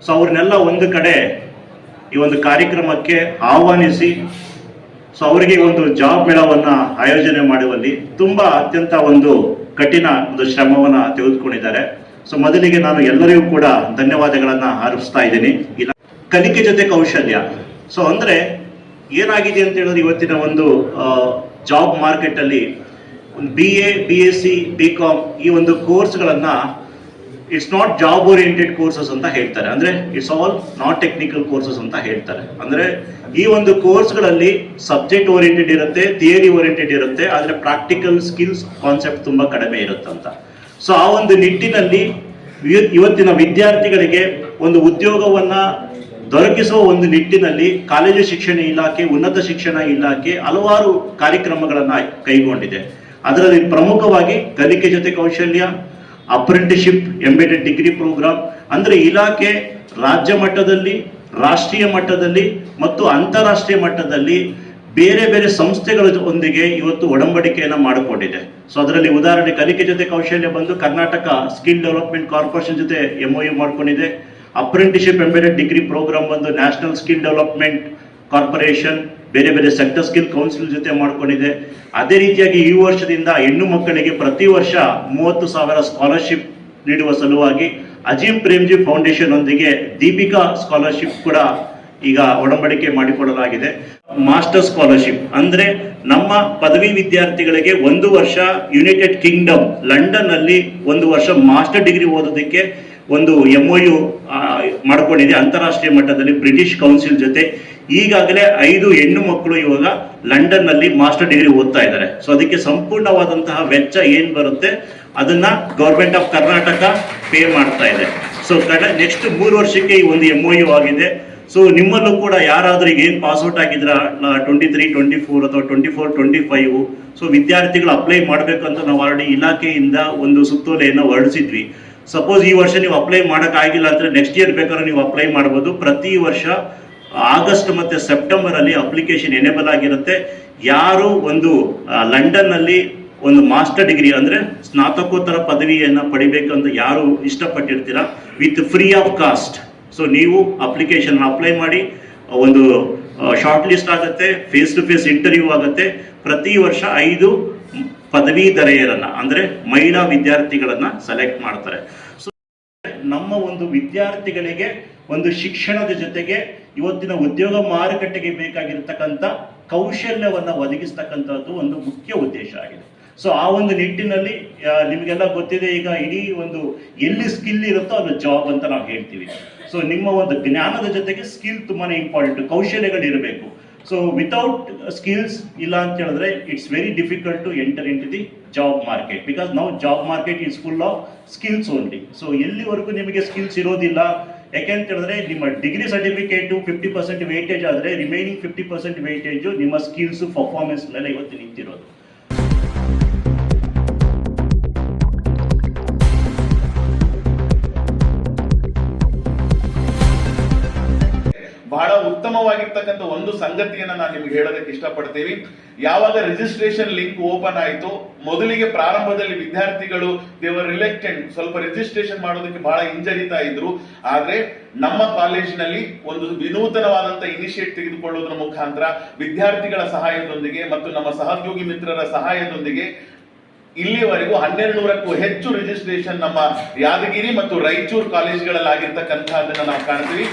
So ಅವ್ರನ್ನೆಲ್ಲ ಒಂದು ಕಡೆ ಈ ಒಂದು ಕಾರ್ಯಕ್ರಮಕ್ಕೆ ಆಹ್ವಾನಿಸಿ ಸೊ ಅವರಿಗೆ ಒಂದು ಜಾಬ್ ಮೇಳವನ್ನ ಆಯೋಜನೆ ಮಾಡುವಲ್ಲಿ ತುಂಬಾ ಅತ್ಯಂತ ಒಂದು ಕಠಿಣ ಒಂದು ಶ್ರಮವನ್ನ ತೆಗೆದುಕೊಂಡಿದ್ದಾರೆ. ಸೊ ಮೊದಲಿಗೆ ನಾನು ಎಲ್ಲರಿಗೂ ಕೂಡ ಧನ್ಯವಾದಗಳನ್ನ ಅರ್ಪಿಸ್ತಾ ಇದ್ದೀನಿ. ಕಲಿಕೆ ಜೊತೆ ಕೌಶಲ್ಯ. ಸೊ ಅಂದ್ರೆ ಏನಾಗಿದೆ ಅಂತ ಹೇಳಿದ್ರೆ ಇವತ್ತಿನ ಒಂದು ಜಾಬ್ ಮಾರ್ಕೆಟ್ ಅಲ್ಲಿ BA, BSc, BCom ಈ ಒಂದು ಕೋರ್ಸ್ಗಳನ್ನ it's not job oriented courses ಅಂತ ಹೇಳ್ತಾರೆ. ಅಂದ್ರೆ it's all not technical courses ಅಂತ ಹೇಳ್ತಾರೆ. ಅಂದ್ರೆ ಈ ಒಂದು ಕೋರ್ಸ್ಗಳಲ್ಲಿ ಸಬ್ಜೆಕ್ಟ್ ಓರಿಯೆಂಟೆಡ್ ಇರುತ್ತೆ, ಥಿಯರಿ ಓರಿಯೆಂಟೆಡ್ ಇರುತ್ತೆ, ಆದ್ರೆ ಪ್ರಾಕ್ಟಿಕಲ್ ಸ್ಕಿಲ್ಸ್ ಕಾನ್ಸೆಪ್ಟ್ ತುಂಬಾ ಕಡಿಮೆ ಇರುತ್ತಂತ. ಸೊ ಆ ಒಂದು ನಿಟ್ಟಿನಲ್ಲಿ ಇವತ್ತಿನ ವಿದ್ಯಾರ್ಥಿಗಳಿಗೆ ಒಂದು ಉದ್ಯೋಗವನ್ನ ದೊರಕಿಸುವ ಒಂದು ನಿಟ್ಟಿನಲ್ಲಿ ಕಾಲೇಜು ಶಿಕ್ಷಣ ಇಲಾಖೆ, ಉನ್ನತ ಶಿಕ್ಷಣ ಇಲಾಖೆ ಹಲವಾರು ಕಾರ್ಯಕ್ರಮಗಳನ್ನ ಕೈಗೊಂಡಿದೆ. ಅದರಲ್ಲಿ ಪ್ರಮುಖವಾಗಿ ಕಲಿಕೆ ಜೊತೆ ಕೌಶಲ್ಯ, ಅಪ್ರೆಂಟಿಸ್ಶಿಪ್, ಎಂಬೆಡೆಡ್ ಡಿಗ್ರಿ ಪ್ರೋಗ್ರಾಮ್. ಅಂದ್ರೆ ಇಲಾಖೆ ರಾಜ್ಯ ಮಟ್ಟದಲ್ಲಿ, ರಾಷ್ಟ್ರೀಯ ಮಟ್ಟದಲ್ಲಿ ಮತ್ತು ಅಂತಾರಾಷ್ಟ್ರೀಯ ಮಟ್ಟದಲ್ಲಿ ಬೇರೆ ಬೇರೆ ಸಂಸ್ಥೆಗಳೊಂದಿಗೆ ಇವತ್ತು ಒಡಂಬಡಿಕೆಯನ್ನ ಮಾಡಿಕೊಂಡಿದೆ. ಸೊ ಅದರಲ್ಲಿ ಉದಾಹರಣೆ ಕಲಿಕೆ ಜೊತೆ ಕೌಶಲ್ಯ ಬಂದು ಕರ್ನಾಟಕ ಸ್ಕಿಲ್ ಡೆವಲಪ್ಮೆಂಟ್ ಕಾರ್ಪೊರೇಷನ್ ಜೊತೆ MOU ಮಾಡ್ಕೊಂಡಿದೆ. ಅಪ್ರೆಂಟಿಸ್ಶಿಪ್ ಎಂಬೆಡೆಡ್ ಡಿಗ್ರಿ ಪ್ರೋಗ್ರಾಮ್ ಬಂದು ನ್ಯಾಷನಲ್ ಸ್ಕಿಲ್ ಡೆವಲಪ್ಮೆಂಟ್ ಕಾರ್ಪೊರೇಷನ್, ಬೇರೆ ಬೇರೆ ಸೆಕ್ಟರ್ ಸ್ಕಿಲ್ ಕೌನ್ಸಿಲ್ ಜೊತೆ ಮಾಡ್ಕೊಂಡಿದೆ. ಅದೇ ರೀತಿಯಾಗಿ ಈ ವರ್ಷದಿಂದ ಹೆಣ್ಣು ಮಕ್ಕಳಿಗೆ ಪ್ರತಿ ವರ್ಷ 30,000 ಸ್ಕಾಲರ್ಶಿಪ್ ನೀಡುವ ಸಲುವಾಗಿ ಅಜೀಂ ಪ್ರೇಮ್ಜಿ ಫೌಂಡೇಶನ್ ಒಂದಿಗೆ ದೀಪಿಕಾ ಸ್ಕಾಲರ್ಶಿಪ್ ಕೂಡ ಈಗ ಒಡಂಬಡಿಕೆ ಮಾಡಿಕೊಳ್ಳಲಾಗಿದೆ. ಮಾಸ್ಟರ್ ಸ್ಕಾಲರ್ಶಿಪ್ ಅಂದ್ರೆ ನಮ್ಮ ಪದವಿ ವಿದ್ಯಾರ್ಥಿಗಳಿಗೆ 1 ವರ್ಷ ಯುನೈಟೆಡ್ ಕಿಂಗ್ಡಮ್ ಲಂಡನ್ ಅಲ್ಲಿ 1 ವರ್ಷ ಮಾಸ್ಟರ್ ಡಿಗ್ರಿ ಓದೋದಕ್ಕೆ ಒಂದು MOU ಮಾಡಿಕೊಂಡಿದೆ ಅಂತಾರಾಷ್ಟ್ರೀಯ ಮಟ್ಟದಲ್ಲಿ ಬ್ರಿಟಿಷ್ ಕೌನ್ಸಿಲ್ ಜೊತೆ. ಈಗಾಗಲೇ 5 ಹೆಣ್ಣು ಮಕ್ಕಳು ಇವಾಗ ಲಂಡನ್ ನಲ್ಲಿ ಮಾಸ್ಟರ್ ಡಿಗ್ರಿ ಓದ್ತಾ ಇದ್ದಾರೆ. ಸೊ ಅದಕ್ಕೆ ಸಂಪೂರ್ಣವಾದಂತಹ ವೆಚ್ಚ ಏನ್ ಬರುತ್ತೆ ಅದನ್ನ ಗವರ್ಮೆಂಟ್ ಆಫ್ ಕರ್ನಾಟಕ ಪೇ ಮಾಡ್ತಾ ಇದೆ. ಸೊ ನೆಕ್ಸ್ಟ್ 3 ವರ್ಷಕ್ಕೆ ಈ ಒಂದು MOU ಆಗಿದೆ. ಸೊ ನಿಮ್ಮಲ್ಲೂ ಕೂಡ ಯಾರಾದ್ರೂ ಈಗ ಏನ್ ಪಾಸ್ಔಟ್ ಆಗಿದ್ರ 23, 24 ಅಥವಾ 24, 25 ಸೊ ವಿದ್ಯಾರ್ಥಿಗಳು ಅಪ್ಲೈ ಮಾಡ್ಬೇಕು ಅಂತ ನಾವು ಆಲ್ರೆಡಿ ಇಲಾಖೆಯಿಂದ ಒಂದು ಸುತ್ತೋಲೆಯನ್ನು ಹೊರಡಿಸಿದ್ವಿ. ಸಪೋಸ್ ಈ ವರ್ಷ ನೀವು ಅಪ್ಲೈ ಮಾಡಕ್ ಆಗಿಲ್ಲ ಅಂದ್ರೆ ನೆಕ್ಸ್ಟ್ ಇಯರ್ ಬೇಕಾದ್ರೆ ನೀವು ಅಪ್ಲೈ ಮಾಡಬಹುದು. ಪ್ರತಿ ವರ್ಷ ಆಗಸ್ಟ್ ಮತ್ತೆ ಸೆಪ್ಟೆಂಬರ್ ಅಲ್ಲಿ ಅಪ್ಲಿಕೇಶನ್ ಎನೇಬಲ್ ಆಗಿರುತ್ತೆ. ಯಾರು ಒಂದು ಲಂಡನ್ ನಲ್ಲಿ ಒಂದು ಮಾಸ್ಟರ್ ಡಿಗ್ರಿ ಅಂದ್ರೆ ಸ್ನಾತಕೋತ್ತರ ಪದವಿಯನ್ನ ಪಡಿಬೇಕಂತ ಯಾರು ಇಷ್ಟಪಟ್ಟಿರ್ತೀರಾ with free of cost, so ನೀವು ಅಪ್ಲಿಕೇಶನ್ ಅಪ್ಲೈ ಮಾಡಿ. ಒಂದು ಶಾರ್ಟ್ ಲಿಸ್ಟ್ ಆಗುತ್ತೆ, ಫೇಸ್ ಟು ಫೇಸ್ ಇಂಟರ್ವ್ಯೂ ಆಗುತ್ತೆ. ಪ್ರತಿ ವರ್ಷ 5 ಪದವೀಧರೆಯರನ್ನ ಅಂದ್ರೆ ಮಹಿಳಾ ವಿದ್ಯಾರ್ಥಿಗಳನ್ನ ಸೆಲೆಕ್ಟ್ ಮಾಡ್ತಾರೆ. ಸೊ ನಮ್ಮ ಒಂದು ವಿದ್ಯಾರ್ಥಿಗಳಿಗೆ ಒಂದು ಶಿಕ್ಷಣದ ಜೊತೆಗೆ ಇವತ್ತಿನ ಉದ್ಯೋಗ ಮಾರುಕಟ್ಟೆಗೆ ಬೇಕಾಗಿರ್ತಕ್ಕಂಥ ಕೌಶಲ್ಯವನ್ನ ಒದಗಿಸ್ತಕ್ಕಂಥದ್ದು ಒಂದು ಮುಖ್ಯ ಉದ್ದೇಶ ಆಗಿದೆ. ಸೊ ಆ ಒಂದು ನಿಟ್ಟಿನಲ್ಲಿ ನಿಮಗೆಲ್ಲ ಗೊತ್ತಿದೆ, ಈಗ ಇಡೀ ಒಂದು ಎಲ್ಲಿ ಸ್ಕಿಲ್ ಇರುತ್ತೋ ಅದು ಜಾಬ್ ಅಂತ ನಾವು ಹೇಳ್ತೀವಿ. ಸೊ ನಿಮ್ಮ ಒಂದು ಜ್ಞಾನದ ಜೊತೆಗೆ ಸ್ಕಿಲ್ ತುಂಬಾನೇ ಇಂಪಾರ್ಟೆಂಟ್, ಕೌಶಲ್ಯಗಳು ಇರಬೇಕು. ಸೊ ವಿತೌಟ್ ಸ್ಕಿಲ್ಸ್ ಇಲ್ಲ ಅಂತ ಹೇಳಿದ್ರೆ it's very difficult to enter into the job market, because ನಾವು job market is full of skills only. So ಎಲ್ಲಿವರೆಗೂ ನಿಮಗೆ ಸ್ಕಿಲ್ಸ್ ಇರೋದಿಲ್ಲ, ಯಾಕೆಂತ ಹೇಳಿದ್ರೆ ನಿಮ್ಮ ಡಿಗ್ರಿ ಸರ್ಟಿಫಿಕೇಟು 50% ವೇಟೇಜ್ ಆದರೆ ರಿಮೈನಿಂಗ್ 50% ವೇಟೇಜು ನಿಮ್ಮ ಸ್ಕಿಲ್ಸ್ ಪರ್ಫಾರ್ಮೆನ್ಸ್ ಮೇಲೆ ಇವತ್ತು ನಿಂತಿರೋದು. ಬಹಳ ಉತ್ತಮವಾಗಿರ್ತಕ್ಕಂಥ ಒಂದು ಸಂಗತಿಯನ್ನ ನಾನು ನಿಮ್ಗೆ ಹೇಳೋದಕ್ಕೆ ಇಷ್ಟಪಡ್ತೀವಿ. ಯಾವಾಗ ರಿಜಿಸ್ಟ್ರೇಷನ್ ಲಿಂಕ್ ಓಪನ್ ಆಯಿತು, ಮೊದಲಿಗೆ ಪ್ರಾರಂಭದಲ್ಲಿ ವಿದ್ಯಾರ್ಥಿಗಳು ದೇವರ್ ರಿಲೆಕ್ಟೆಂಟ್, ಸ್ವಲ್ಪ ರಿಜಿಸ್ಟ್ರೇಷನ್ ಮಾಡೋದಕ್ಕೆ ಬಹಳ ಹಿಂಜರಿತಾ ಇದ್ರು. ಆದ್ರೆ ನಮ್ಮ ಕಾಲೇಜಿನಲ್ಲಿ ಒಂದು ವಿನೂತನವಾದಂತ ಇನಿಷಿಯೇಟ್ ತೆಗೆದುಕೊಳ್ಳುವುದರ ಮುಖಾಂತರ ವಿದ್ಯಾರ್ಥಿಗಳ ಸಹಾಯದೊಂದಿಗೆ ಮತ್ತು ನಮ್ಮ ಸಹೋದ್ಯೋಗಿ ಮಿತ್ರರ ಸಹಾಯದೊಂದಿಗೆ ಇಲ್ಲಿವರೆಗೂ 1200ಕ್ಕೂ ಹೆಚ್ಚು ರಿಜಿಸ್ಟ್ರೇಷನ್ ನಮ್ಮ ಯಾದಗಿರಿ ಮತ್ತು ರಾಯಚೂರು ಕಾಲೇಜುಗಳಲ್ಲಿ ಆಗಿರ್ತಕ್ಕಂಥದ್ದನ್ನ ನಾವು ಕಾಣ್ತೀವಿ.